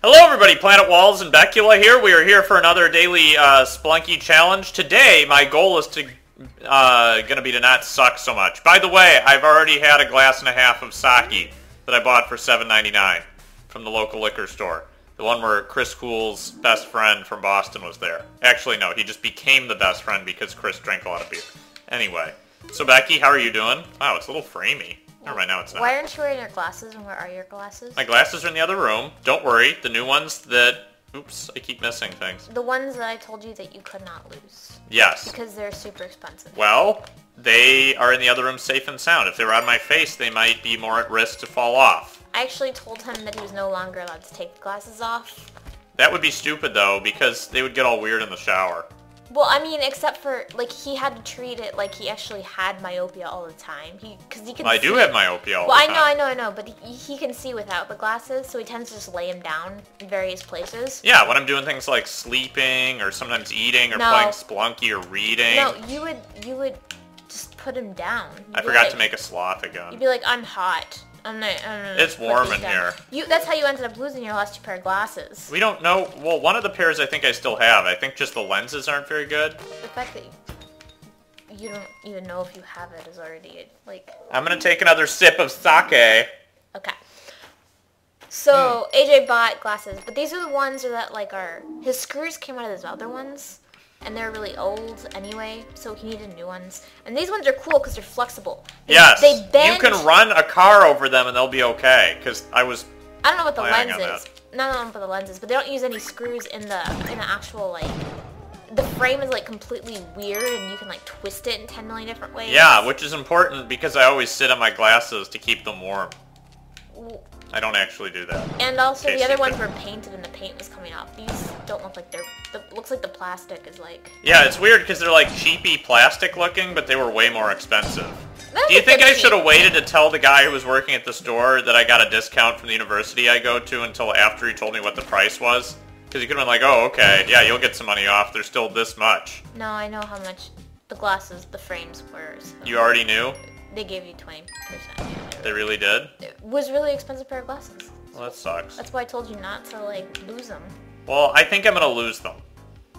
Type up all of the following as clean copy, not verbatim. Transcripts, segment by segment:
Hello everybody, PlanetWalls and Becula here. We are here for another daily Spelunky challenge. Today, my goal is gonna be to not suck so much. By the way, I've already had a glass and a half of sake that I bought for $7.99 from the local liquor store. The one where Chris Cool's best friend from Boston was there. Actually, no, he just became the best friend because Chris drank a lot of beer. Anyway, so Becky, how are you doing? Wow, it's a little framey. Never mind, now it's not. Why aren't you wearing your glasses, and where are your glasses? My glasses are in the other room. Don't worry, the new ones that... Oops, I keep missing things. The ones that I told you that you could not lose. Yes. Because they're super expensive. Well, they are in the other room safe and sound. If they were on my face, they might be more at risk to fall off. I actually told him that he was no longer allowed to take the glasses off. That would be stupid, though, because they would get all weird in the shower. Well, I mean, except for, like, he had to treat it like he actually had myopia all the time. Because he can I see. do have myopia all the time. Well, I know, but he can see without the glasses, so he tends to just lay him down in various places. Yeah, when I'm doing things like sleeping, or sometimes eating, or playing Spelunky, or reading. No, you would just put him down. I forgot to make a sloth again. You'd be like, I'm hot. It's warm in here. That's how you ended up losing your last two pair of glasses. We don't know. Well, one of the pairs I think I still have. I think just the lenses aren't very good. The fact that you don't even know if you have it is already, like... I'm going to take another sip of sake. Okay. So, AJ bought glasses, but these are the ones that, like, are... His screws came out of his other ones, and they're really old anyway, so he needed new ones. And these ones are cool because they're flexible. Yes, they bend. You can run a car over them and they'll be okay, because I don't know what the lens is. No, what the lens is, but they don't use any screws in the actual, like... The frame is, like, completely weird, and you can, like, twist it in 10 million different ways. Yeah, which is important because I always sit on my glasses to keep them warm. I don't actually do that. And also, the other ones were painted and the paint was coming off. These don't look like looks like the plastic is like... Yeah, it's weird because they're like cheapy plastic looking, but they were way more expensive. Do you think I should have waited to tell the guy who was working at the store that I got a discount from the university I go to until after he told me what the price was? Because he could have been like, oh, okay, yeah, you'll get some money off. There's still this much. No, I know how much the glasses, the frames were. So you already knew? They gave you 20%. They really did? It was a really expensive pair of glasses. Well, that sucks. That's why I told you not to, like, lose them. Well, I think I'm going to lose them.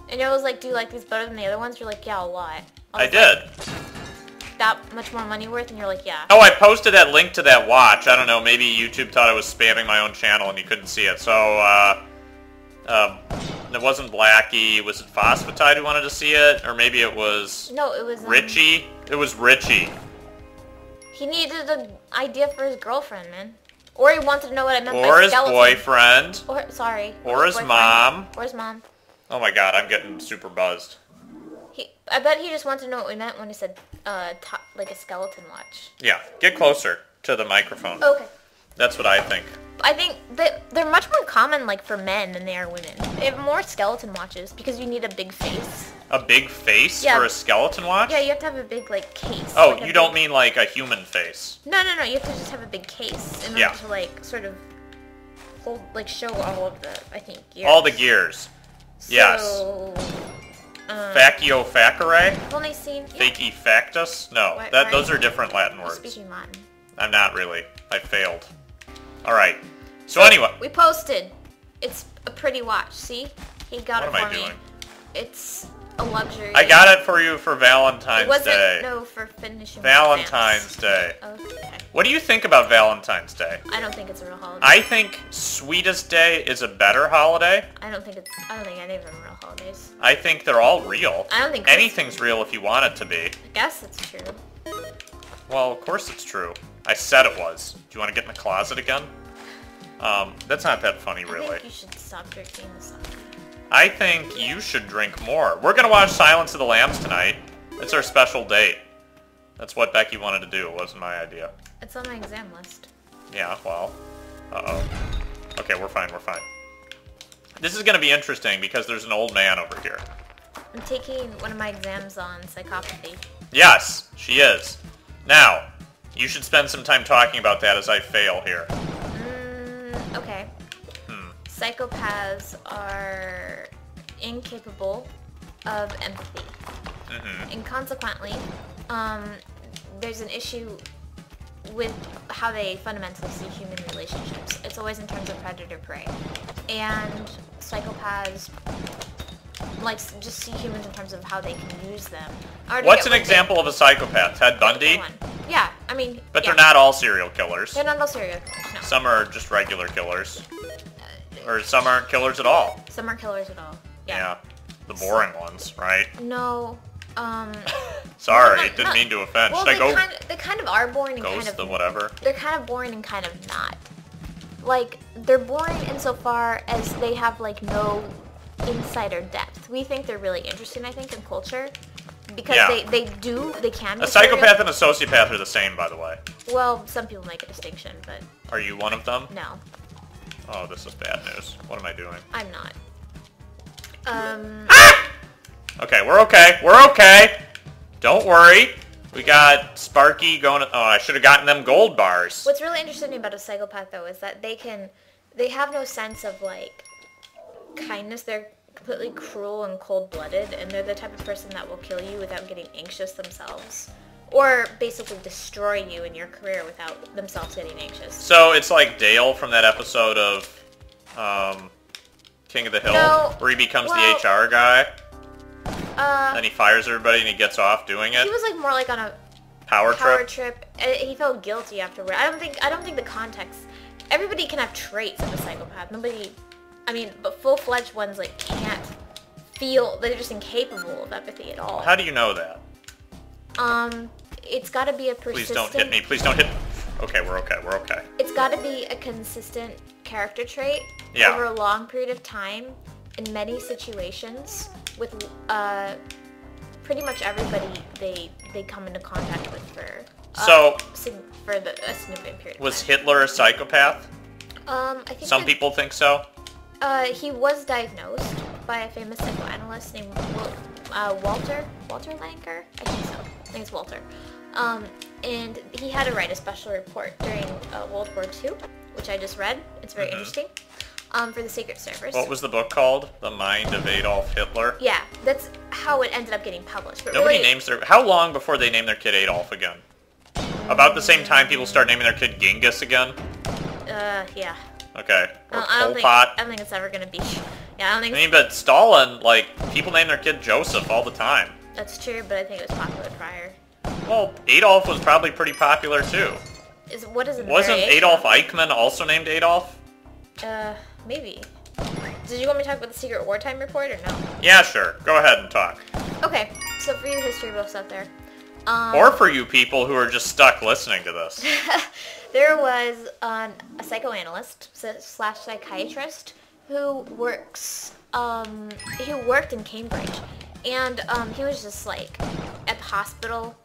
And I was like, do you like these better than the other ones? You're like, yeah, a lot. I did. That much more money worth? And you're like, yeah. Oh, I posted that link to that watch. I don't know, maybe YouTube thought I was spamming my own channel and you couldn't see it. So, it wasn't Blackie. Was it Phosphatide who wanted to see it? Or maybe it was... No, it was... Richie? It was Richie. He needed an idea for his girlfriend, man. Or he wanted to know what I meant by skeleton. Or his boyfriend. Or his mom. Or his mom. Oh my god, I'm getting super buzzed. I bet he just wanted to know what we meant when he said, like a skeleton watch. Yeah, get closer to the microphone. Okay. That's what I think. I think that they're much more common, like, for men than they are women. They have more skeleton watches because you need a big face. A big face for a skeleton watch? Yeah, you have to have a big, like, case. Oh, like you don't mean, like, a human face? No, you have to just have a big case in order to, like, sort of hold, like, show all of the, I think, gears. All the gears. So, yes. Faciofaciae? I've only seen... Fakey factus? No, those are different Latin words. Speaking Latin. I'm not really. I failed. Alright. So anyway. We posted. It's a pretty watch. See? He got it for me. What am I doing? It's a luxury. I got it for you for Valentine's Day. No, for finishing Valentine's Day. Okay. What do you think about Valentine's Day? I don't think it's a real holiday. I think Sweetest Day is a better holiday. I don't think any of them are real holidays. I think they're all real. I don't think anything's real if you want it to be. I guess it's true. Well, of course it's true. I said it was. Do you want to get in the closet again? That's not that funny, really. I think you should stop drinking this stuff. I think you should drink more. We're gonna watch Silence of the Lambs tonight. It's our special date. That's what Becky wanted to do. It wasn't my idea. It's on my exam list. Yeah, well. Uh-oh. Okay, we're fine, we're fine. This is gonna be interesting because there's an old man over here. I'm taking one of my exams on psychopathy. Yes, she is. Now, you should spend some time talking about that as I fail here. Okay. Psychopaths are incapable of empathy. And consequently, there's an issue with how they fundamentally see human relationships. It's always in terms of predator-prey. and psychopaths like just see humans in terms of how they can use them. What's an example of a psychopath? Ted Bundy? Yeah, I mean... But they're not all serial killers. They're not all serial killers, no. Some are just regular killers. Or some aren't killers at all. Some aren't killers at all. Yeah. The boring ones, right? No, Sorry, didn't mean to offend. Well, Should I go... they kind of are boring and Ghost kind of... the whatever? They're kind of boring and kind of not. Like, they're boring insofar as they have, like, no insight or depth. We think they're really interesting, I think, in culture. Because they can be A psychopath and a sociopath are the same, by the way. Well, some people make a distinction, but... Are you one of them? No. Oh, this is bad news. What am I doing? I'm not. Okay, we're okay. We're okay. Don't worry. We got Sparky going... Oh, I should have gotten them gold bars. What's really interesting about a psychopath, though, is that they have no sense of, like, kindness. They're completely cruel and cold-blooded, and they're the type of person that will kill you without getting anxious themselves. Or basically destroy you in your career without themselves getting anxious. So it's like Dale from that episode of King of the Hill, where he becomes the HR guy. Then he fires everybody and he gets off doing it. He was like more like on a power trip. He felt guilty afterward. I don't think the context. Everybody can have traits of a psychopath. Nobody, I mean, but full-fledged ones like can't feel. They're just incapable of empathy at all. How do you know that? It's got to be a persistent... Please don't hit me. Please don't hit... Okay, we're okay. We're okay. It's got to be a consistent character trait over a long period of time in many situations with pretty much everybody they come into contact with for a significant period of Was time. Hitler a psychopath? I think Some people think so. He was diagnosed by a famous psychoanalyst named Walter Lanker? I think so. I think it's Walter. And he had to write a special report during World War II, which I just read. It's very interesting. For the Secret Service. What was the book called? The Mind of Adolf Hitler? Yeah, that's how it ended up getting published. But Nobody really, names their... How long before they name their kid Adolf again? About the same time people start naming their kid Genghis again? Yeah. Okay. Or I Pol Pot? don't think it's ever gonna be... Yeah, I don't think... I mean, but Stalin, like, people name their kid Joseph all the time. That's true, but I think it was popular prior. Well, Adolf was probably pretty popular, too. What is it? Wasn't Adolf Eichmann also named Adolf? Maybe. Did you want me to talk about the Secret Wartime Report, or no? Yeah, sure. Go ahead and talk. Okay, so for you history buffs out there. Or for you people who are just stuck listening to this. There was a psychoanalyst slash psychiatrist who worked in Cambridge, and he was just like at the hospital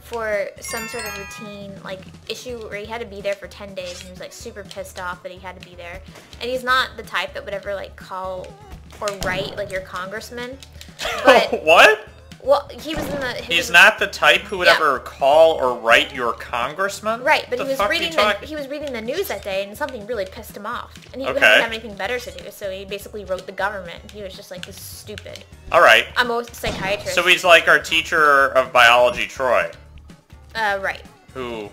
for some sort of routine like issue where he had to be there for 10 days, and he was like super pissed off that he had to be there. And he's not the type that would ever like call or write like your congressman. But what? Well, he was in the... He's not the type who would ever call or write your congressman? Right, but he was reading the news that day, and something really pissed him off. And he didn't have anything better to do, so he basically wrote the government. He was just like, this is stupid. Alright. I'm a psychiatrist. So he's like our teacher of biology, Troy. Right. Who...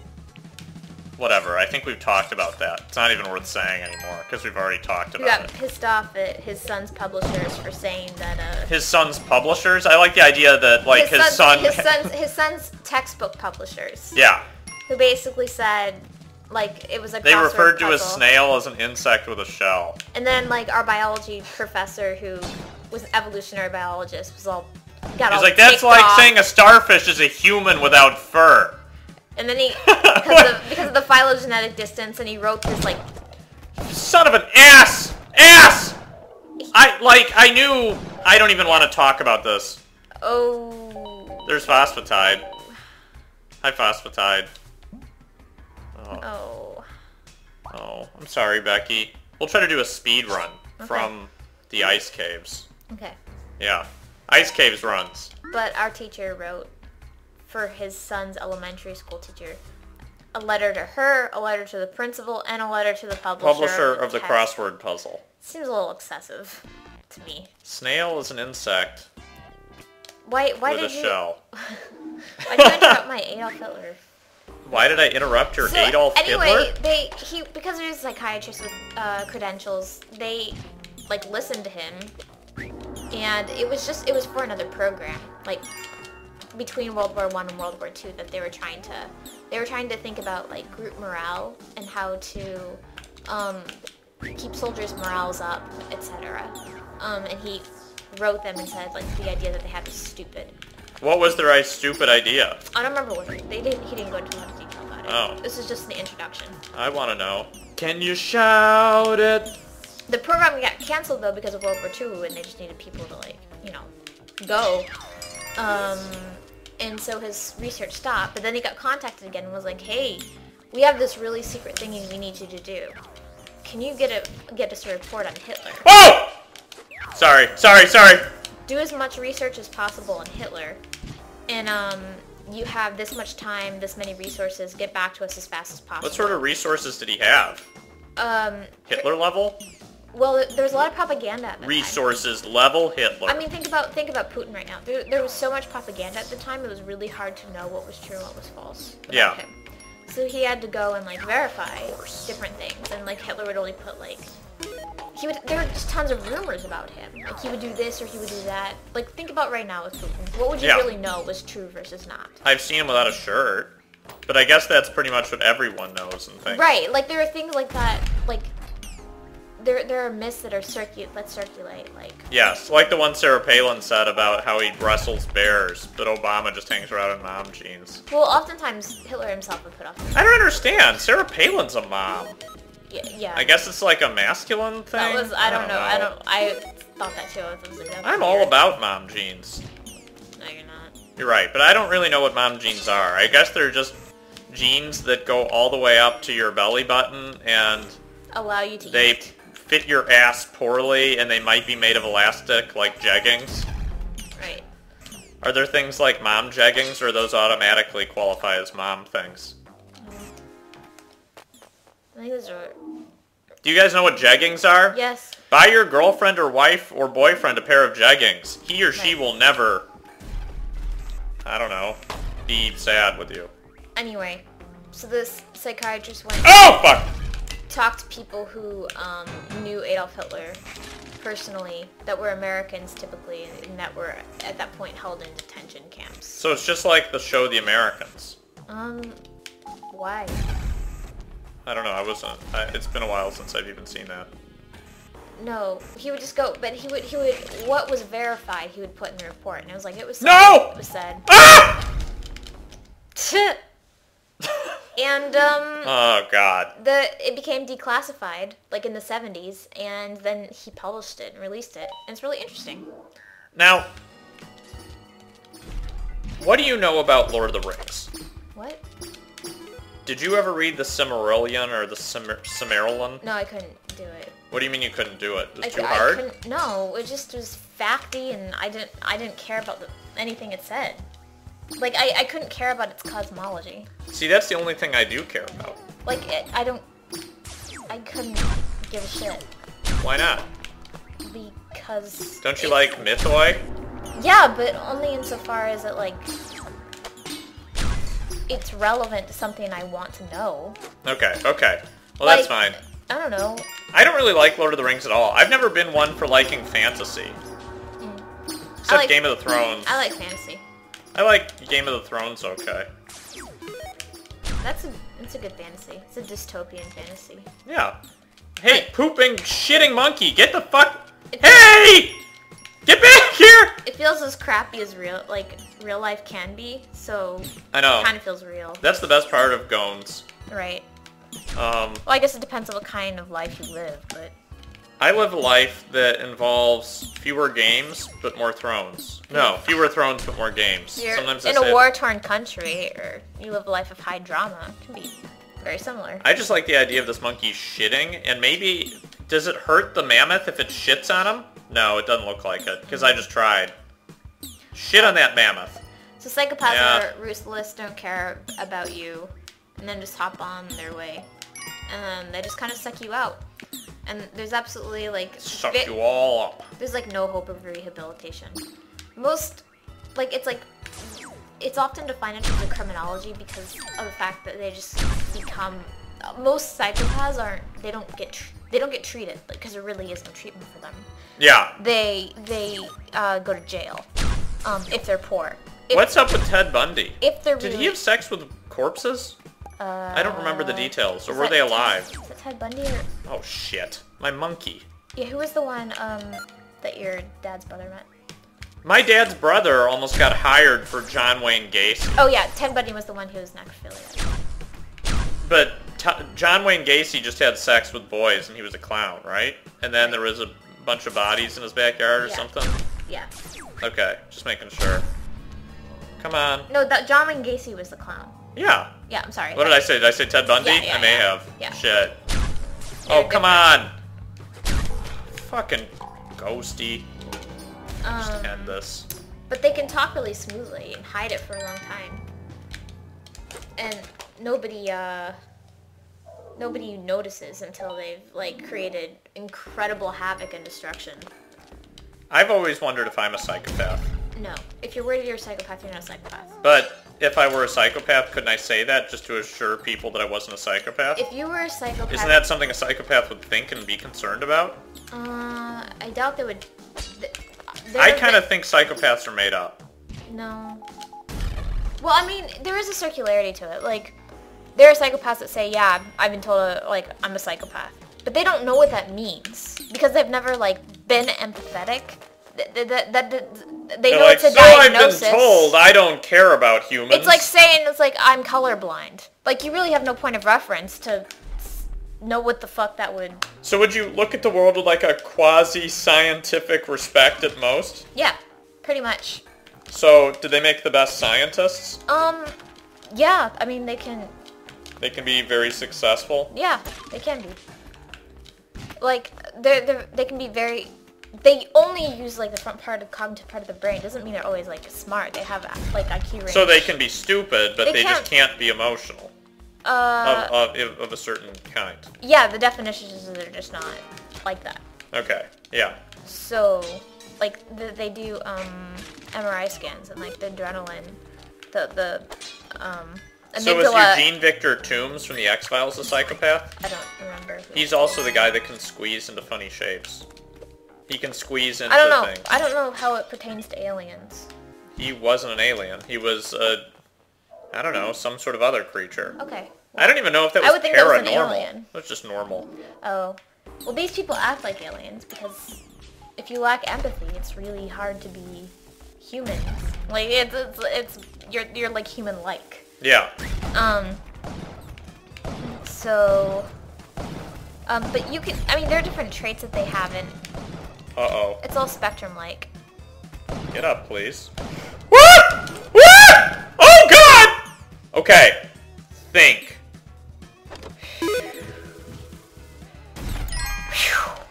Whatever, I think we've talked about that. It's not even worth saying anymore, because we've already talked about it. He got pissed off at his son's publishers for saying that, His son's publishers? I like the idea that, like, his son's textbook publishers. Yeah. Who basically said, like, it was a They referred to a puzzle. snail as an insect with a shell. And then, like, our biology professor, who was an evolutionary biologist, was all... He's like, that's like saying a starfish is a human without fur. And then he, because of the phylogenetic distance, and he wrote this, like... Son of an ass! Ass! I knew... I don't even want to talk about this. Oh... There's phosphatide. Hi, phosphatide. Oh. Oh, I'm sorry, Becky. We'll try to do a speed run from the ice caves. Okay. Yeah. Ice caves runs. But our teacher wrote... for his son's elementary school teacher, a letter to her, a letter to the principal, and a letter to the publisher of the crossword puzzle. Seems a little excessive to me. Snail is an insect. Why with did a shell. Why did you interrupt my Adolf Hitler? Why did I interrupt your Adolf Hitler? Anyway, because he was a psychiatrist with credentials, like, listened to him. And it was for another program. Like, between World War I and World War II that they were trying to think about, like, group morale and how to keep soldiers' morales up, etc. And he wrote them and said, like, the idea that they had was stupid. What was their stupid idea? I don't remember what he didn't go into a lot of detail about it. Oh. This is just the introduction. I want to know. Can you shout it? The program got canceled, though, because of World War II, and they just needed people to, like, you know, go. And so his research stopped, but then he got contacted again and was like, hey, we have this really secret thing we need you to do. Can you get us a report on Hitler? Oh! Sorry. Do as much research as possible on Hitler, and you have this much time, this many resources, get back to us as fast as possible. What sort of resources did he have? Hitler level? Well, there's a lot of propaganda at the Resources level Hitler. I mean, think about Putin right now. There was so much propaganda at the time, it was really hard to know what was true and what was false about him. So he had to go and, like, verify different things, and, like, Hitler would only put, like, there were just tons of rumors about him. Like, he would do this or he would do that. Like, think about right now with Putin. What would you really know was true versus not? I've seen him without a shirt, but I guess that's pretty much what everyone knows and thinks. Right, like, there are things like that, like, there are myths that circulate, like... Yes, like the one Sarah Palin said about how he wrestles bears, but Obama just hangs around in mom jeans. Well, oftentimes, Hitler himself would put off... I don't understand. Sarah Palin's a mom. Yeah. I guess it's like a masculine thing? I don't know. I thought that too. I'm all about mom jeans. No, you're not. You're right, but I don't really know what mom jeans are. I guess they're just jeans that go all the way up to your belly button, and... allow you to They eat. fit your ass poorly, and they might be made of elastic, like jeggings. Right. Are there things like mom jeggings, or those automatically qualify as mom things? I think those are... Do you guys know what jeggings are? Yes. Buy your girlfriend or wife or boyfriend a pair of jeggings. He or she will never, I don't know, be sad with you. Anyway, so this psychiatrist went... Oh, fuck! Talked to people who knew Adolf Hitler personally, that were Americans typically, and that were at that point held in detention camps. So it's just like the show The Americans. Why? I don't know, it's been a while since I've even seen that. No, he would just go, but he would, what was verified, he would put in the report, and it was like, it was said. No! It was said. Ah! And, oh, God. it became declassified, like in the 70s, and then he published it and released it, and it's really interesting. Now, what do you know about Lord of the Rings? What? Did you ever read the Silmarillion or the Silmarillion? No, I couldn't do it. What do you mean you couldn't do it? It was too hard? No, it just was facty, and I didn't care about anything it said. Like, I couldn't care about its cosmology. See, that's the only thing I do care about. Like, I couldn't give a shit. Why not? Because... Don't you like mythoi? Yeah, but only insofar as it, like... it's relevant to something I want to know. Okay. Well, Like, that's fine. I don't know. I don't really like Lord of the Rings at all. I've never been one for liking fantasy. Except Game of the Thrones. I like fantasy. I like Game of the Thrones okay. It's a good fantasy. It's a dystopian fantasy. Yeah. Hey, pooping, shitting monkey, get the fuck... Hey! Get back here! It feels as crappy as real life can be, so... I know. It kind of feels real. That's the best part of Gones. Right. Well, I guess it depends on what kind of life you live, but... I live a life that involves fewer games, but more thrones. No, fewer thrones, but more games. You're Sometimes in a war-torn country, or you live a life of high drama. It can be very similar. I just like the idea of this monkey shitting, and maybe... Does it hurt the mammoth if it shits on him? No, it doesn't look like it, because I just tried. Shit on that mammoth. So psychopaths are ruthless, don't care about you, and then just hop on their way. And they just kind of suck you out. And there's absolutely, like... Suck you all up. There's, like, no hope of rehabilitation. Most, like, it's often defined in terms of criminology because of the fact that they just become... Most psychopaths they don't get They don't get treated because there really is no treatment for them. Yeah. They go to jail if they're poor. What's up with Ted Bundy? If they're Did he have sex with corpses? I don't remember the details. Or were they alive? Is that Ted Bundy or... Oh, shit. My monkey. Yeah, who was the one that your dad's brother met? My dad's brother almost got hired for John Wayne Gacy. Oh, yeah. Ted Bundy was the one who was necrophilia. But John Wayne Gacy just had sex with boys, and he was a clown, right? And then there was a bunch of bodies in his backyard or something? Yeah. Okay, just making sure. Come on. No, John Wayne Gacy was the clown. Yeah. Yeah, I'm sorry. What did I say? Did I say Ted Bundy? Yeah, I may have. Yeah. Shit. They're Oh, come on! Fucking ghosty. Just end this. But they can talk really smoothly and hide it for a long time. And nobody notices until they've, like, created incredible havoc and destruction. I've always wondered if I'm a psychopath. No. If you're worried you're a psychopath, you're not a psychopath. But if I were a psychopath, couldn't I say that just to assure people that I wasn't a psychopath? If you were a psychopath... Isn't that something a psychopath would think and be concerned about? I doubt they would... I kind of think psychopaths are made up. No. Well, I mean, there is a circularity to it. Like, there are psychopaths that say, yeah, I've been told, like, I'm a psychopath. But they don't know what that means. Because they've never, like, been empathetic. They know like, it's a so diagnosis. I've been told I don't care about humans. It's like saying, I'm colorblind. Like, you really have no point of reference to know what the fuck that would... So would you look at the world with, like, a quasi-scientific respect at most? Yeah, pretty much. So, did they make the best scientists? Yeah, I mean, they can... They can be very successful? Yeah, they can be. Like, they can be very... They only use, like, the front part of the cognitive part of the brain. Doesn't mean they're always, like, smart. They have, like, IQ range. So they can be stupid, but they just can't be emotional. Of a certain kind. Yeah, the definition is that they're just not like that. Okay, yeah. So, like, they do, MRI scans and, like, the adrenaline, the amygdala. So is Eugene Victor Toombs from the X-Files a psychopath? I don't remember. He's also the guy that can squeeze into funny shapes. He can squeeze into things. I don't know how it pertains to aliens. He wasn't an alien. He was, I don't know, some sort of other creature. Okay. I don't even know if that was I would think that was an paranormal. alien. It was just normal. Oh. Well, these people act like aliens because if you lack empathy, it's really hard to be human. Like, you're like human-like. Yeah. So, but you can, I mean, there are different traits that they have, and uh-oh. It's all spectrum-like. Get up, please. What? What? Oh, God! Okay. Think.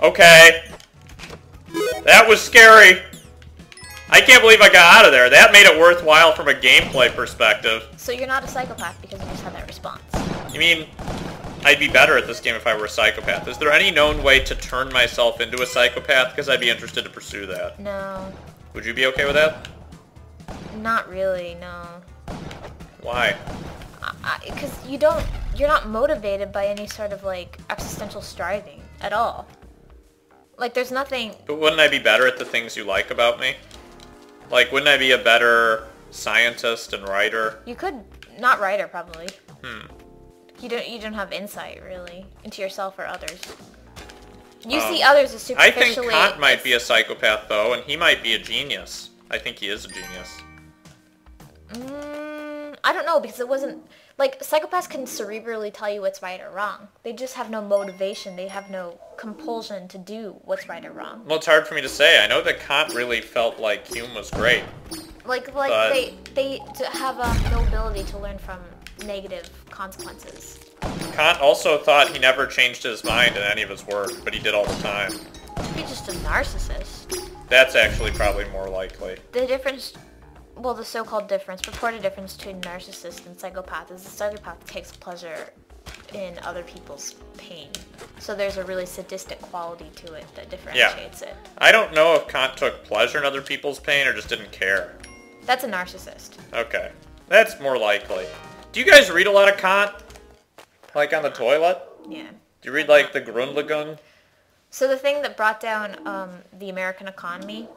Okay. That was scary. I can't believe I got out of there. That made it worthwhile from a gameplay perspective. So you're not a psychopath because you just had that response. You mean I'd be better at this game if I were a psychopath? Is there any known way to turn myself into a psychopath? Because I'd be interested to pursue that. No. Would you be okay with that? Not really, no. Why? Because you're not motivated by any sort of, like, existential striving at all. Like, there's nothing... But wouldn't I be better at the things you like about me? Like, wouldn't I be a better scientist and writer? You could... Not writer, probably. Hmm. You don't have insight, really, into yourself or others. You see others as superficially... I think Kant might be a psychopath, though, and he might be a genius. I think he is a genius. I don't know, because it wasn't... Like, psychopaths can cerebrally tell you what's right or wrong. They just have no motivation. They have no compulsion to do what's right or wrong. Well, it's hard for me to say. I know that Kant really felt like Hume was great. Like they have no ability to learn from negative consequences. Kant also thought he never changed his mind in any of his work, but he did all the time. Could be just a narcissist. That's actually probably more likely. The difference... Well, the so-called difference, purported difference between narcissist and psychopath is the psychopath takes pleasure in other people's pain. So there's a really sadistic quality to it that differentiates it. I don't know if Kant took pleasure in other people's pain or just didn't care. That's a narcissist. Okay. That's more likely. Do you guys read a lot of Kant? Like on the toilet? Yeah. Do you read like the Grundlagen? So the thing that brought down the American economy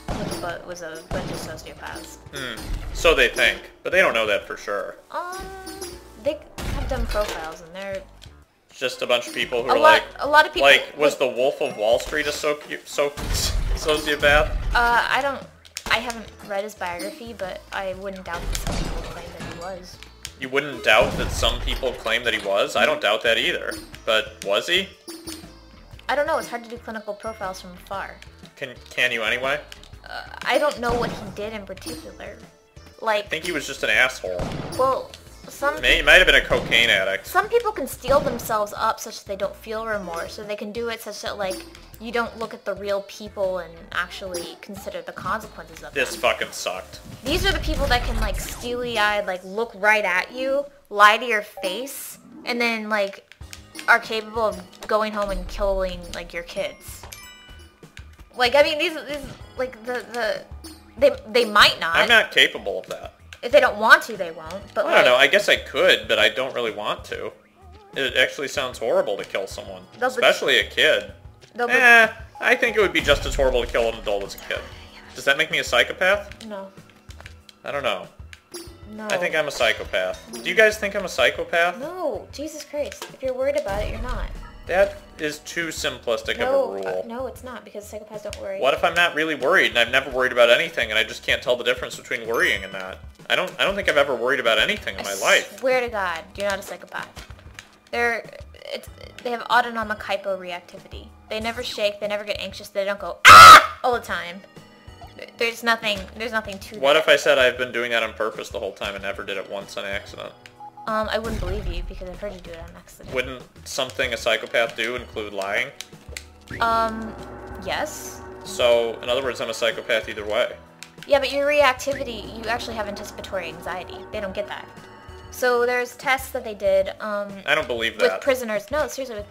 was a bunch of sociopaths. So they think, but they don't know that for sure. They have done profiles, and they're Just a bunch of people who a are lot of people. like, was the Wolf of Wall Street a sociopath? I haven't read his biography, but I wouldn't doubt that some people claim that he was. You wouldn't doubt that some people claim that he was? I don't doubt that either. But was he? I don't know. It's hard to do clinical profiles from afar. Can you anyway? I don't know what he did in particular. Like, I think he was just an asshole. well, He might have been a cocaine addict. some people can steel themselves up such that they don't feel remorse, or they can do it such that, like, you don't look at the real people and actually consider the consequences of This them. fucking sucked. These are the people that can, like, steely-eyed, like, look right at you, lie to your face, and then, like, are capable of going home and killing, like, your kids. Like, I mean, these like, they might not. I'm not capable of that. If they don't want to, they won't. But I don't know. I guess I could, but I don't really want to. It actually sounds horrible to kill someone. Especially a kid. I think it would be just as horrible to kill an adult as a kid. Does that make me a psychopath? No. I don't know. No. I think I'm a psychopath. Do you guys think I'm a psychopath? No. Jesus Christ. If you're worried about it, you're not. That is too simplistic of a rule. No, it's not, because psychopaths don't worry. What if I'm not really worried, and I've never worried about anything, and I just can't tell the difference between worrying and not? I don't think I've ever worried about anything in my life. Swear to God, you're not a psychopath. They have autonomic hyporeactivity. They never shake, they never get anxious, they don't go ah all the time. There's nothing to that. What if I said I've been doing that on purpose the whole time and never did it once on accident? I wouldn't believe you, because I've heard you do it on accident. Wouldn't something a psychopath do include lying? Yes. So, in other words, I'm a psychopath either way. Yeah, but your reactivity, you actually have anticipatory anxiety. They don't get that. So there's tests that they did, I don't believe with that. prisoners. No, seriously, with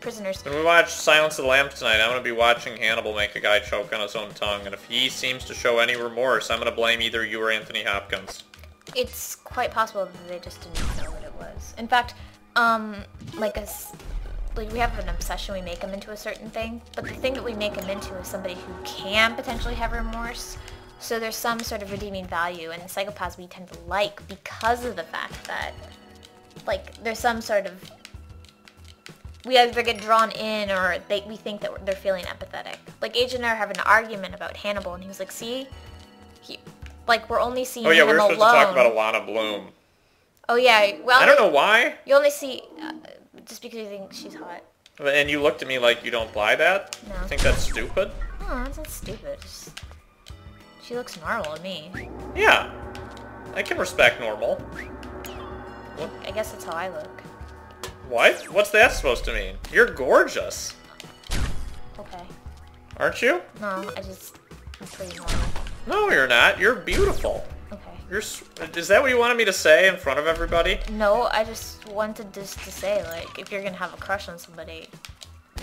prisoners. When we watch Silence of the Lambs tonight, I'm going to be watching Hannibal make a guy choke on his own tongue, and if he seems to show any remorse, I'm going to blame either you or Anthony Hopkins. It's quite possible that they just didn't know what it was. In fact, like we have an obsession, we make them into a certain thing, but the thing that we make them into is somebody who can potentially have remorse. So there's some sort of redeeming value, and psychopaths we tend to like because of the fact that, like, there's some sort of, we either get drawn in or we think that they're feeling empathetic. Like, Age and I are having an argument about Hannibal, and he was like, see, like, we're only seeing him alone. Oh yeah, we were supposed to talk about Alana Bloom. Oh yeah, well, I don't know why. You only see, just because you think she's hot. And you looked at me like you don't buy that? No. You think that's stupid? No, that's not stupid. She looks normal to me. Yeah. I can respect normal. What? I guess that's how I look. What? What's that supposed to mean? You're gorgeous. Okay. Aren't you? No, I'm pretty normal. No, you're not. You're beautiful. Okay. Is that what you wanted me to say in front of everybody? No, I just wanted just to say, like, if you're gonna have a crush on somebody,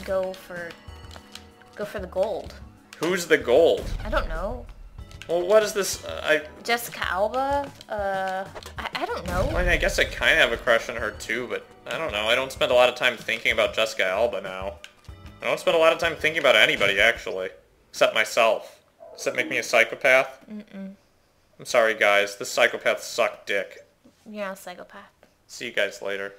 go for the gold. Who's the gold? I don't know. Well, what is this? Jessica Alba? I don't know. I mean, I guess I kind of have a crush on her too, but I don't know. I don't spend a lot of time thinking about Jessica Alba now. I don't spend a lot of time thinking about anybody, actually. Except myself. Does that make me a psychopath? Mm-mm. I'm sorry, guys. This psychopath sucked dick. You're not a psychopath. See you guys later.